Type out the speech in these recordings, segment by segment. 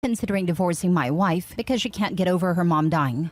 considering divorcing my wife because she can't get over her mom dying.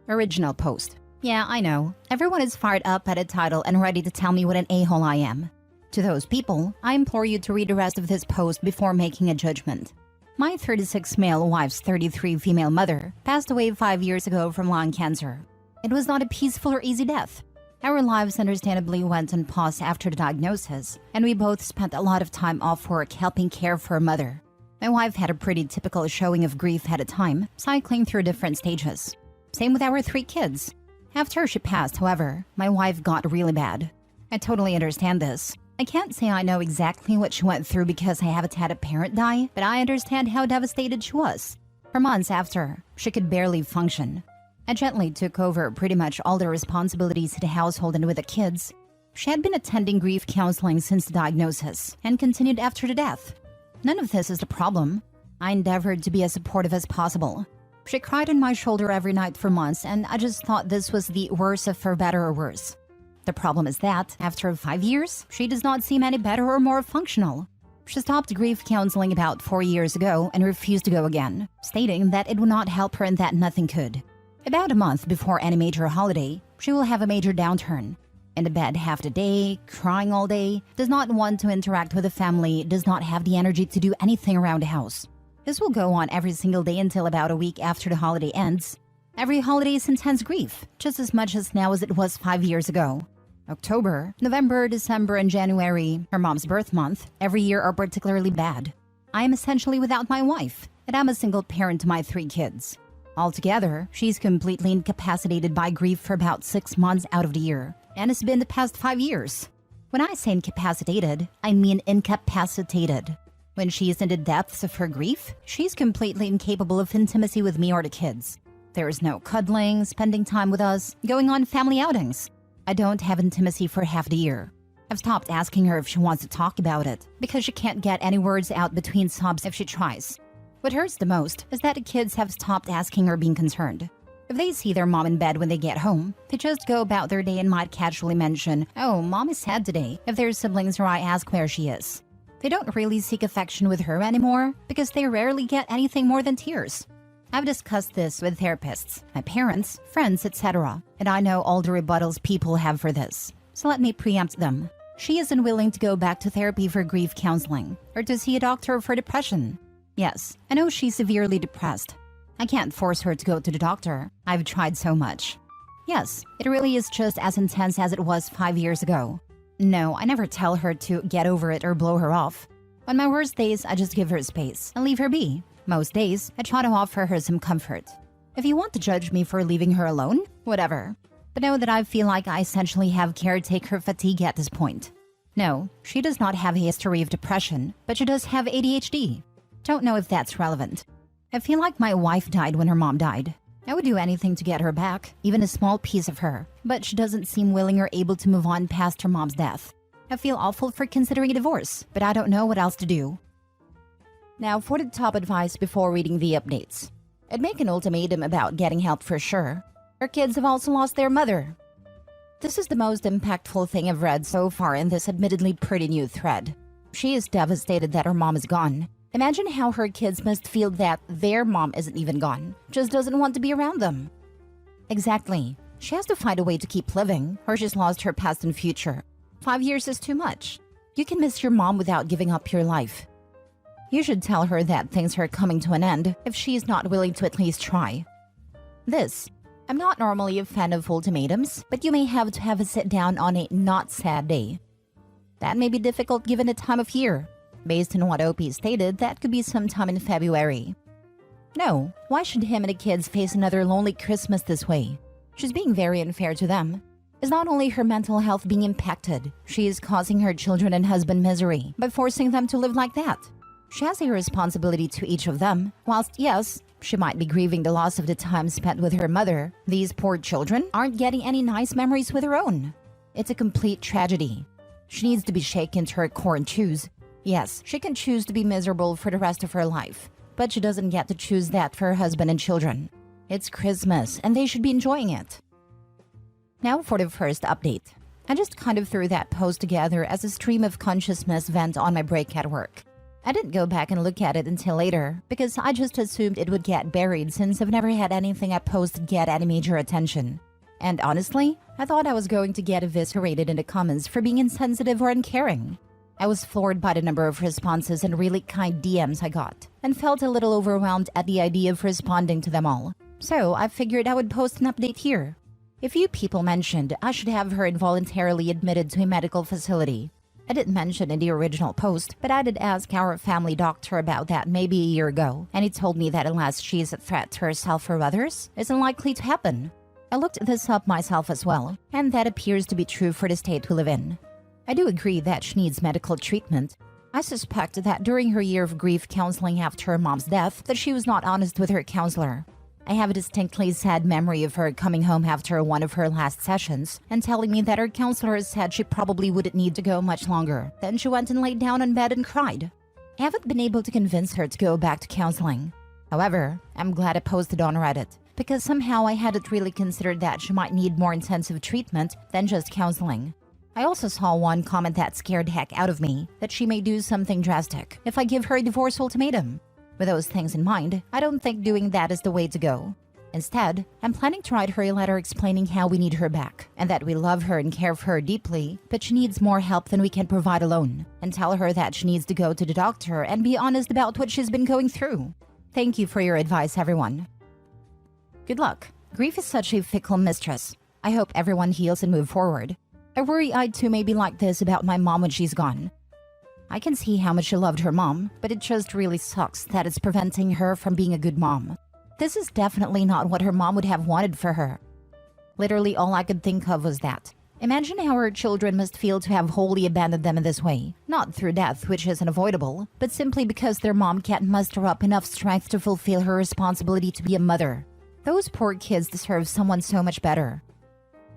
Original post. Yeah, I know. Everyone is fired up at a title and ready to tell me what an a-hole I am. To those people, I implore you to read the rest of this post before making a judgment. My 36 male wife's 33 female mother passed away 5 years ago from lung cancer. It was not a peaceful or easy death. Our lives understandably went on pause after the diagnosis, and we both spent a lot of time off work helping care for her mother. My wife had a pretty typical showing of grief at a time, cycling through different stages. Same with our 3 kids. After she passed, however, my wife got really bad. I totally understand this. I can't say I know exactly what she went through because I haven't had a parent die, but I understand how devastated she was. For months after, she could barely function. I gently took over pretty much all the responsibilities of the household and with the kids. She had been attending grief counseling since the diagnosis and continued after the death. None of this is the problem. I endeavored to be as supportive as possible. She cried on my shoulder every night for months, and I just thought this was the worst of for better or worse. The problem is that, after 5 years, she does not seem any better or more functional. She stopped grief counseling about 4 years ago and refused to go again, stating that it would not help her and that nothing could. About a month before any major holiday, she will have a major downturn. In the bed half the day, crying all day, does not want to interact with the family, does not have the energy to do anything around the house. This will go on every single day until about a week after the holiday ends. Every holiday is intense grief, just as much as now as it was 5 years ago. October, November, December, and January, her mom's birth month, every year are particularly bad. I am essentially without my wife, and I'm a single parent to my 3 kids. Altogether, she's completely incapacitated by grief for about 6 months out of the year, and it's been the past 5 years. When I say incapacitated, I mean incapacitated. When she is in the depths of her grief, she's completely incapable of intimacy with me or the kids. There is no cuddling, spending time with us, going on family outings. I don't have intimacy for half the year. I've stopped asking her if she wants to talk about it, because she can't get any words out between sobs if she tries. What hurts the most is that the kids have stopped asking or being concerned. If they see their mom in bed when they get home, they just go about their day and might casually mention, "Oh, mom is sad today," if their siblings or I ask where she is. They don't really seek affection with her anymore because they rarely get anything more than tears. I've discussed this with therapists, my parents, friends, etc., and I know all the rebuttals people have for this. So let me preempt them. She isn't willing to go back to therapy for grief counseling or to see a doctor for depression. Yes, I know she's severely depressed. I can't force her to go to the doctor. I've tried so much. Yes, it really is just as intense as it was 5 years ago. No, I never tell her to get over it or blow her off. On my worst days, I just give her space and leave her be. Most days, I try to offer her some comfort. If you want to judge me for leaving her alone, whatever. But know that I feel like I essentially have caretaker fatigue at this point. No, she does not have a history of depression, but she does have ADHD. Don't know if that's relevant. I feel like my wife died when her mom died. I would do anything to get her back, even a small piece of her, but she doesn't seem willing or able to move on past her mom's death. I feel awful for considering a divorce, but I don't know what else to do. Now for the top advice before reading the updates. I'd make an ultimatum about getting help for sure. Her kids have also lost their mother. This is the most impactful thing I've read so far in this admittedly pretty new thread. She is devastated that her mom is gone. Imagine how her kids must feel that their mom isn't even gone, just doesn't want to be around them. Exactly. She has to find a way to keep living, or she's lost her past and future. 5 years is too much. You can miss your mom without giving up your life. You should tell her that things are coming to an end if she is not willing to at least try. I'm not normally a fan of ultimatums, but you may have to have a sit down on a not sad day. That may be difficult given the time of year. Based on what OP stated, that could be sometime in February. No, why should him and the kids face another lonely Christmas this way? She's being very unfair to them. It's not only her mental health being impacted, she is causing her children and husband misery by forcing them to live like that. She has a responsibility to each of them. Whilst, yes, she might be grieving the loss of the time spent with her mother, these poor children aren't getting any nice memories with her own. It's a complete tragedy. She needs to be shaken to her core and choose. Yes, she can choose to be miserable for the rest of her life, but she doesn't get to choose that for her husband and children. It's Christmas, and they should be enjoying it. Now for the first update. I just kind of threw that post together as a stream of consciousness vent on my break at work. I didn't go back and look at it until later because I just assumed it would get buried since I've never had anything I post get any major attention. And honestly, I thought I was going to get eviscerated in the comments for being insensitive or uncaring. I was floored by the number of responses and really kind DMs I got, and felt a little overwhelmed at the idea of responding to them all. So I figured I would post an update here. A few people mentioned I should have her involuntarily admitted to a medical facility. I didn't mention in the original post, but I did ask our family doctor about that maybe a year ago, and he told me that unless she is a threat to herself or others, it's unlikely to happen. I looked this up myself as well, and that appears to be true for the state we live in. I do agree that she needs medical treatment. I suspect that during her year of grief counseling after her mom's death, that she was not honest with her counselor. I have a distinctly sad memory of her coming home after one of her last sessions and telling me that her counselor said she probably wouldn't need to go much longer. Then she went and laid down on bed and cried. I haven't been able to convince her to go back to counseling. However, I'm glad I posted on Reddit, because somehow I hadn't really considered that she might need more intensive treatment than just counseling. I also saw one comment that scared heck out of me, that she may do something drastic if I give her a divorce ultimatum. With those things in mind, I don't think doing that is the way to go. Instead, I'm planning to write her a letter explaining how we need her back, and that we love her and care for her deeply, but she needs more help than we can provide alone, and tell her that she needs to go to the doctor and be honest about what she's been going through. Thank you for your advice, everyone. Good luck. Grief is such a fickle mistress. I hope everyone heals and moves forward. I worry I too may be like this about my mom when she's gone. I can see how much she loved her mom, but it just really sucks that it's preventing her from being a good mom. This is definitely not what her mom would have wanted for her. Literally all I could think of was that. Imagine how her children must feel to have wholly abandoned them in this way. Not through death, which is unavoidable, but simply because their mom can't muster up enough strength to fulfill her responsibility to be a mother. Those poor kids deserve someone so much better.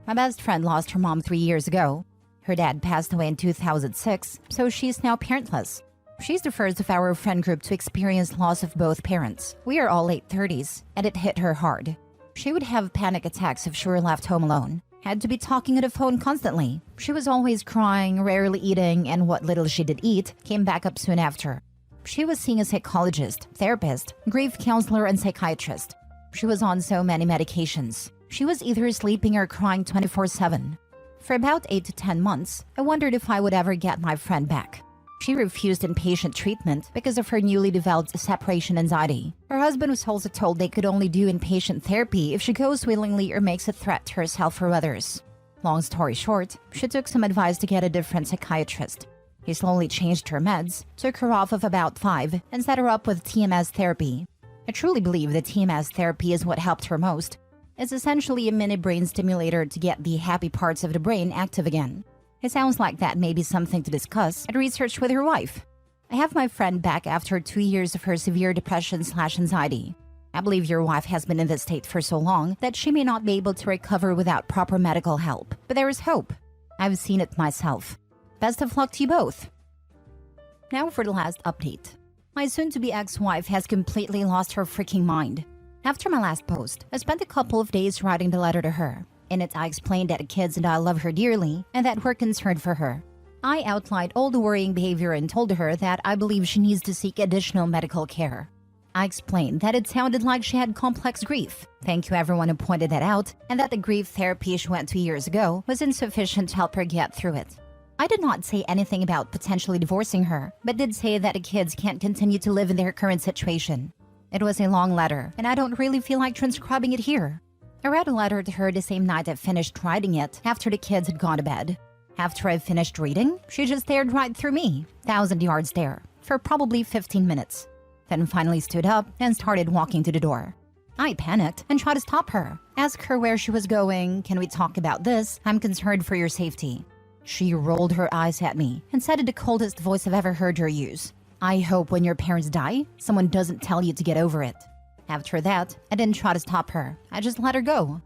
My best friend lost her mom 3 years ago. Her dad passed away in 2006, so she's now parentless. She's the first of our friend group to experience loss of both parents. We are all late 30s, and it hit her hard. She would have panic attacks if she were left home alone. Had to be talking on the phone constantly. She was always crying, rarely eating, and what little she did eat came back up soon after. She was seeing a psychologist, therapist, grief counselor, and psychiatrist. She was on so many medications. She was either sleeping or crying 24/7. For about 8 to 10 months, I wondered if I would ever get my friend back. She refused inpatient treatment because of her newly developed separation anxiety. Her husband was also told they could only do inpatient therapy if she goes willingly or makes a threat to herself or others. Long story short, she took some advice to get a different psychiatrist. He slowly changed her meds, took her off of about 5, and set her up with TMS therapy. I truly believe that TMS therapy is what helped her most. It's essentially a mini brain stimulator to get the happy parts of the brain active again. It sounds like that may be something to discuss and research with her wife. I have my friend back after 2 years of her severe depression/anxiety. I believe your wife has been in this state for so long that she may not be able to recover without proper medical help. But there is hope. I've seen it myself. Best of luck to you both. Now for the last update. My soon-to-be ex-wife has completely lost her freaking mind. After my last post, I spent a couple of days writing the letter to her. In it, I explained that the kids and I love her dearly and that we're concerned for her. I outlined all the worrying behavior and told her that I believe she needs to seek additional medical care. I explained that it sounded like she had complex grief. Thank you everyone who pointed that out, and that the grief therapy she went 2 years ago was insufficient to help her get through it. I did not say anything about potentially divorcing her, but did say that the kids can't continue to live in their current situation. It was a long letter, and I don't really feel like transcribing it here. I read a letter to her the same night I finished writing it, after the kids had gone to bed. After I finished reading, she just stared right through me, 1,000-yard stare, for probably 15 minutes. Then finally stood up and started walking to the door. I panicked and tried to stop her, ask her where she was going. Can we talk about this? I'm concerned for your safety. She rolled her eyes at me and said in the coldest voice I've ever heard her use, I hope when your parents die, someone doesn't tell you to get over it. After that, I didn't try to stop her. I just let her go.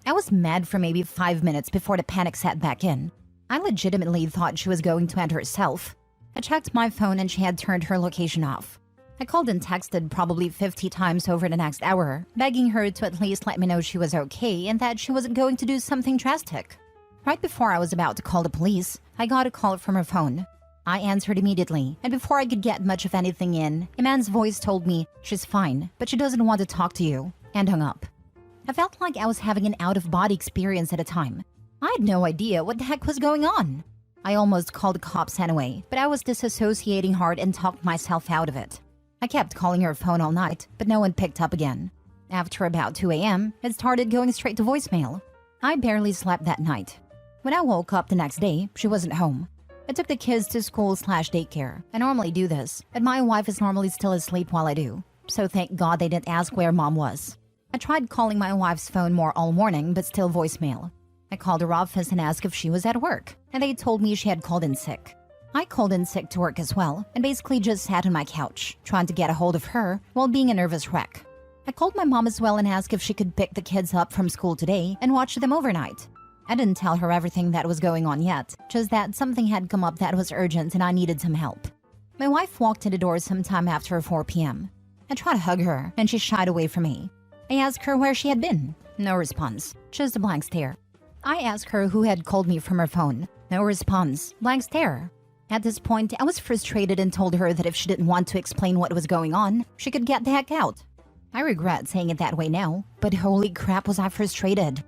I was mad for maybe 5 minutes before the panic set back in. I legitimately thought she was going to end herself. I checked my phone and she had turned her location off. I called and texted probably 50 times over the next hour, begging her to at least let me know she was okay and that she wasn't going to do something drastic. Right before I was about to call the police, I got a call from her phone. I answered immediately, and before I could get much of anything in, a man's voice told me she's fine, but she doesn't want to talk to you, and hung up. I felt like I was having an out-of-body experience at a time. I had no idea what the heck was going on. I almost called the cops anyway, but I was disassociating hard and talked myself out of it. I kept calling her phone all night, but no one picked up again. After about 2 a.m., it started going straight to voicemail. I barely slept that night. When I woke up the next day, she wasn't home. I took the kids to school/daycare. I normally do this, but my wife is normally still asleep while I do, so thank God they didn't ask where Mom was. I tried calling my wife's phone more all morning, but still voicemail. I called her office and asked if she was at work, and they told me she had called in sick. I called in sick to work as well, and basically just sat on my couch, trying to get a hold of her while being a nervous wreck. I called my mom as well and asked if she could pick the kids up from school today and watch them overnight. I didn't tell her everything that was going on yet, just that something had come up that was urgent and I needed some help. My wife walked in the door sometime after 4 p.m. I tried to hug her, and she shied away from me. I asked her where she had been. No response, just a blank stare. I asked her who had called me from her phone. No response, blank stare. At this point, I was frustrated and told her that if she didn't want to explain what was going on, she could get the heck out. I regret saying it that way now, but holy crap was I frustrated.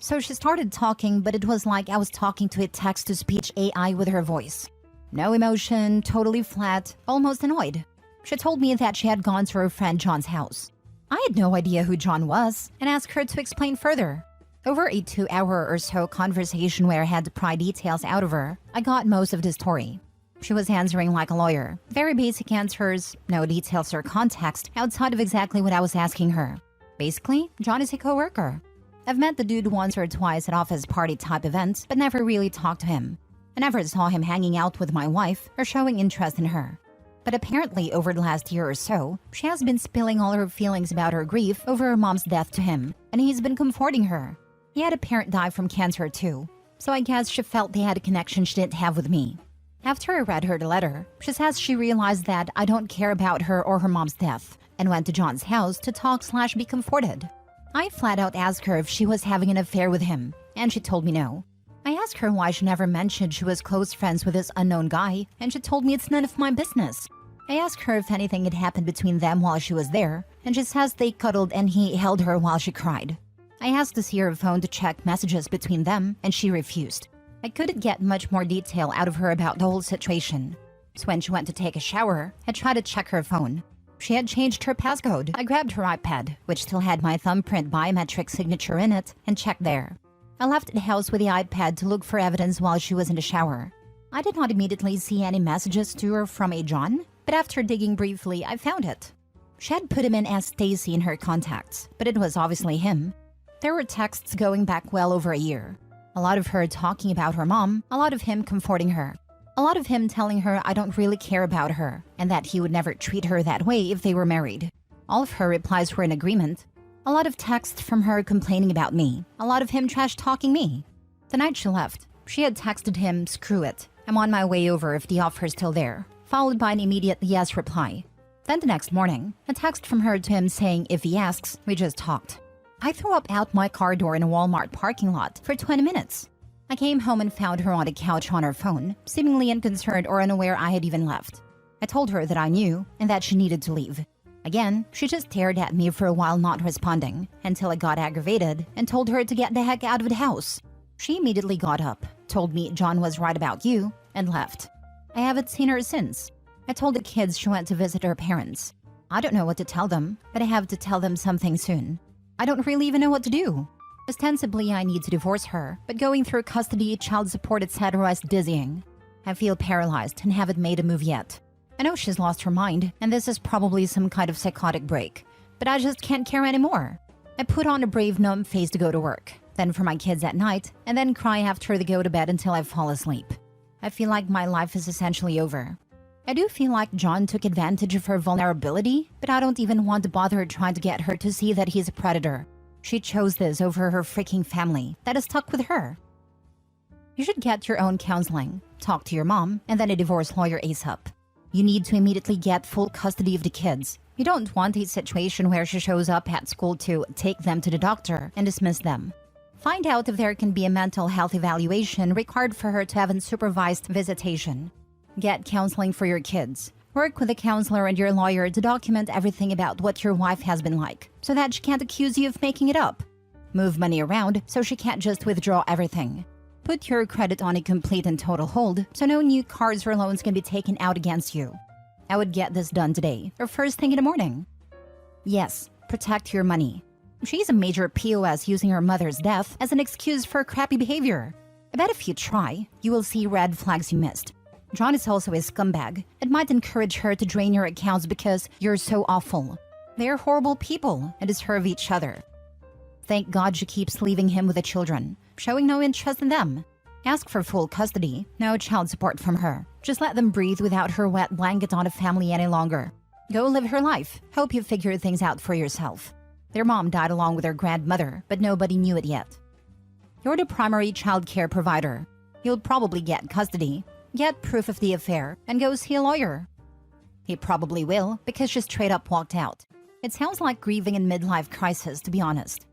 So she started talking, but it was like I was talking to a text-to-speech AI with her voice. No emotion, totally flat, almost annoyed. She told me that she had gone to her friend John's house. I had no idea who John was and asked her to explain further. Over a 2-hour or so conversation where I had to pry details out of her, I got most of the story. She was answering like a lawyer. Very basic answers, no details or context outside of exactly what I was asking her. Basically, John is a coworker. I've met the dude once or twice at office party type events, but never really talked to him. I never saw him hanging out with my wife or showing interest in her. But apparently over the last year or so, she has been spilling all her feelings about her grief over her mom's death to him, and he's been comforting her. He had a parent die from cancer too, so I guess she felt they had a connection she didn't have with me. After I read her the letter, she says she realized that I don't care about her or her mom's death, and went to John's house to talk/be comforted. I flat out asked her if she was having an affair with him, and she told me no. I asked her why she never mentioned she was close friends with this unknown guy, and she told me it's none of my business. I asked her if anything had happened between them while she was there, and she says they cuddled and he held her while she cried. I asked to see her phone to check messages between them, and she refused. I couldn't get much more detail out of her about the whole situation. So when she went to take a shower, I tried to check her phone. She had changed her passcode. I grabbed her iPad, which still had my thumbprint biometric signature in it, and checked there. I left the house with the iPad to look for evidence while she was in the shower. I did not immediately see any messages to her from a John, but after digging briefly, I found it. She had put him in as Stacy in her contacts, but it was obviously him. There were texts going back well over a year. A lot of her talking about her mom, a lot of him comforting her. A lot of him telling her I don't really care about her, and that he would never treat her that way if they were married. All of her replies were in agreement. A lot of texts from her complaining about me. A lot of him trash-talking me. The night she left, she had texted him, "Screw it, I'm on my way over if the offer's still there," followed by an immediate yes reply. Then the next morning, a text from her to him saying if he asks, we just talked. I threw up out my car door in a Walmart parking lot for 20 minutes. I came home and found her on a couch on her phone, seemingly unconcerned or unaware I had even left. I told her that I knew and that she needed to leave. Again, she just stared at me for a while not responding, until I got aggravated and told her to get the heck out of the house. She immediately got up, told me John was right about you, and left. I haven't seen her since. I told the kids she went to visit her parents. I don't know what to tell them, but I have to tell them something soon. I don't really even know what to do. Ostensibly, I need to divorce her, but going through custody, child support, etc. is dizzying. I feel paralyzed and haven't made a move yet. I know she's lost her mind, and this is probably some kind of psychotic break, but I just can't care anymore. I put on a brave, numb face to go to work, then for my kids at night, and then cry after they go to bed until I fall asleep. I feel like my life is essentially over. I do feel like John took advantage of her vulnerability, but I don't even want to bother trying to get her to see that he's a predator. She chose this over her freaking family that is stuck with her. You should get your own counseling, talk to your mom, and then a divorce lawyer ASAP. You need to immediately get full custody of the kids. You don't want a situation where she shows up at school to take them to the doctor and dismiss them. Find out if there can be a mental health evaluation required for her to have unsupervised visitation. Get counseling for your kids. Work with a counselor and your lawyer to document everything about what your wife has been like, so that she can't accuse you of making it up. Move money around so she can't just withdraw everything. Put your credit on a complete and total hold so no new cards or loans can be taken out against you. I would get this done today or first thing in the morning. Yes, protect your money. She's a major POS using her mother's death as an excuse for crappy behavior. I bet if you try, you will see red flags you missed. John is also a scumbag. It might encourage her to drain your accounts because you're so awful. They're horrible people and deserve each other. Thank God she keeps leaving him with the children, showing no interest in them. Ask for full custody, no child support from her. Just let them breathe without her wet blanket on a family any longer. Go live her life. Hope you figure things out for yourself. Their mom died along with her grandmother, but nobody knew it yet. You're the primary child care provider. You'll probably get custody, get proof of the affair, and go see a lawyer. He probably will, because she straight up walked out. It sounds like grieving in midlife crisis, to be honest.